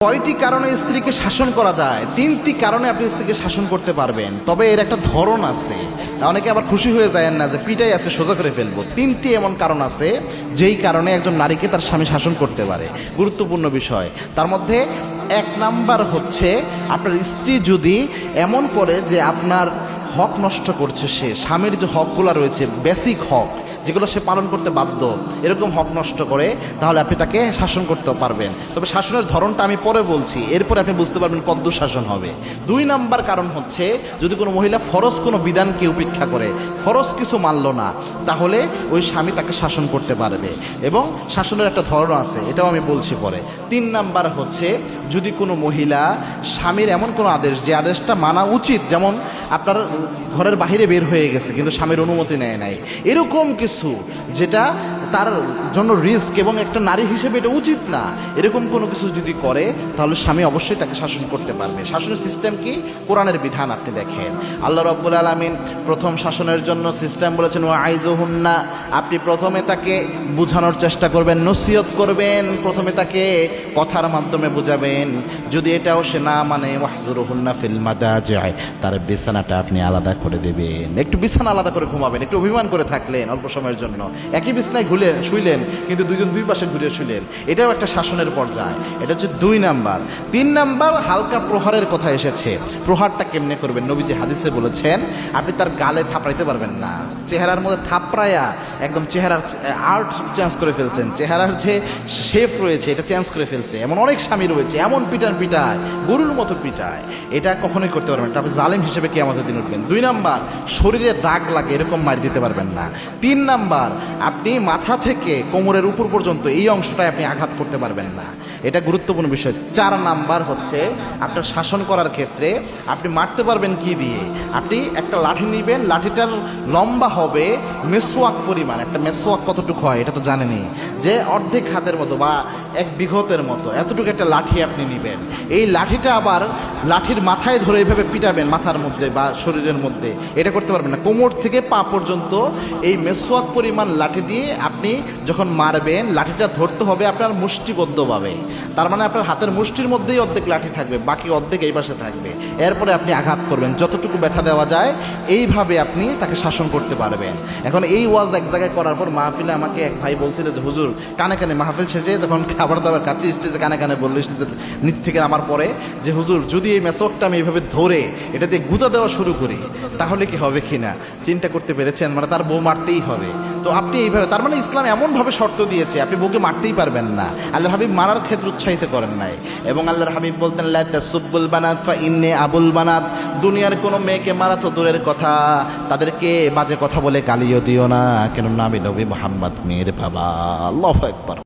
কয়টি কারণে স্ত্রীকে শাসন করা যায়? তিনটি কারণে আপনি স্ত্রীকে শাসন করতে পারবেন, তবে এর একটা ধরন আছে। অনেকে আবার খুশি হয়ে যায় না যে পিটাই আজকে সোজা করে ফেলবো। তিনটি এমন কারণ আছে যেই কারণে একজন নারীকে তার স্বামী শাসন করতে পারে, গুরুত্বপূর্ণ বিষয়। তার মধ্যে এক নাম্বার হচ্ছে, আপনার স্ত্রী যদি এমন করে যে আপনার হক নষ্ট করছে, সে স্বামীর যে হকগুলো রয়েছে, বেসিক হক যেগুলো সে পালন করতে বাধ্য, এরকম হক নষ্ট করে, তাহলে আপনি তাকে শাসন করতে পারবেন। তবে শাসনের ধরনটা আমি পরে বলছি, এরপরে আপনি বুঝতে পারবেন কদ্দূর শাসন হবে। দুই নাম্বার কারণ হচ্ছে, যদি কোনো মহিলা ফরজ কোনো বিধানকে উপেক্ষা করে, ফরজ কিছু মানল না, তাহলে ওই স্বামী তাকে শাসন করতে পারবে, এবং শাসনের একটা ধরন আছে, এটাও আমি বলছি পরে। তিন নাম্বার হচ্ছে, যদি কোনো মহিলা স্বামীর এমন কোনো আদেশ, যে আদেশটা মানা উচিত, যেমন আপনার ঘরের বাহিরে বের হয়ে গেছে কিন্তু স্বামীর অনুমতি নেয় নাই, এরকম কিছু যেটা তার জন্য রিস্ক এবং একটা নারী হিসেবে এটা উচিত না, এরকম কোনো কিছু যদি করে, তাহলে স্বামী অবশ্যই তাকে শাসন করতে পারবে। শাসনের সিস্টেম কি? কোরআনের বিধান আপনি দেখেন। আল্লাহ রাব্বুল আলামিন প্রথম শাসনের জন্য সিস্টেম বলেছেন, ওয়াইজুহুন্না, আপনি প্রথমে তাকে বোঝানোর চেষ্টা করবেন, নসিহত করবেন, প্রথমে তাকে কথার মাধ্যমে বুঝাবেন। যদি এটাও সে না মানে, ওয়াহজুরুহুন্না ফিল মাদাজি', তার বিছানাটা আপনি আলাদা করে দেবেন, একটু বিছানা আলাদা করে ঘুমাবেন। একটু অভিমান করে থাকলেন অল্প সময়ের জন্য, একই বিছানায় শুইলেন কিন্তু দুইজন দুই পাশে ঘুরে শুইলেন, এটাও একটা শাসনের পর্যায়। এটা হচ্ছে দুই নাম্বার। তিন নাম্বার, হালকা প্রহারের কথা এসেছে। প্রহারটা কেমনে করবেন? নবীজি হাদিসে বলেছেন, আপনি তার গালে থাপড়াইতে পারবেন না, চেহারার মধ্যে থাপড়াইয়া একদম চেহারার আর্ট চেঞ্জ করে ফেলছেন, চেহারার যে শেপ রয়েছে এটা চেঞ্জ করে ফেলছে। এমন অনেক স্বামী রয়েছে, এমন পিটায়, গরুর মতো পিটায়, এটা কখনোই করতে পারবেন না, আপনি জালেম হিসেবে কিয়ামতের দিন উঠবেন। দুই নাম্বার, শরীরে দাগ লাগে এরকম মার দিতে পারবেন না। তিন নাম্বার, আপনি মাথা থেকে কোমরের উপর পর্যন্ত এই অংশটায় আপনি আঘাত করতে পারবেন না, এটা গুরুত্বপূর্ণ বিষয়। চার নাম্বার হচ্ছে, আপনার শাসন করার ক্ষেত্রে আপনি মারতে পারবেন কি দিয়ে? আপনি একটা লাঠি নেবেন, লাঠিটার লম্বা হবে মেসোয়াক পরিমাণ। একটা মেসোয়াক কতটুকু হয় এটা তো জানেনই, যে অর্ধেক হাতের মতো বা এক বিঘতের মতো এতটুকু একটা লাঠি আপনি নেবেন। এই লাঠিটা আবার লাঠির মাথায় ধরে এইভাবে পিটাবেন, মাথার মধ্যে বা শরীরের মধ্যে, এটা করতে পারবেন না। কোমর থেকে পা পর্যন্ত এই মেসোয়াক পরিমাণ লাঠি দিয়ে আপনি যখন মারবেন, লাঠিটা ধরতে হবে আপনার মুষ্টিবদ্ধভাবে। তার মানে আপনার হাতের মুষ্টির মধ্যেই অর্ধেক লাঠি থাকবে, বাকি অর্ধেক এই পাশে থাকবে। এরপরে আপনি আঘাত করবেন, যতটুকু ব্যথা দেওয়া যায়, এইভাবে আপনি তাকে শাসন করতে পারবেন। এখন এই ওয়াজ এক জায়গায় করার পর মাহফিলে আমাকে এক ভাই বলছিল যে, হুজুর কানে কানে মাহফিল শেষে যখন খাবার দাবার খাচ্ছি, স্টেজে কানে কানে বললো, স্টেজের নিচ থেকে আমার পরে, যে হুজুর যদি এই মেসোকটা আমি এইভাবে ধরে এটা দিয়ে গুঁতা দেওয়া শুরু করি তাহলে কি হবে কিনা। চিন্তা করতে পেরেছেন? মানে তার বউ মারতেই হবে। তো আপনি এইভাবে, তার মানে ইসলাম এমনভাবে শর্ত দিয়েছে আপনি বউকে মারতেই পারবেন না। আল্লাহর হাবিব মারার ক্ষেত্রে উৎসাহিত করেন নাই, এবং আল্লাহর হাবিব বলতেন, লা তাসুব্বুল বানাত ফা ইন্নী আবুল বানাত, দুনিয়ার কোনো মেয়েকে মারা তো দূরের কথা, তাদেরকে বাজে কথা বলে গালিও দিও না, কেননা আমি নবী মুহাম্মদ মেয়ের বাবা। আল্লাহু আকবার।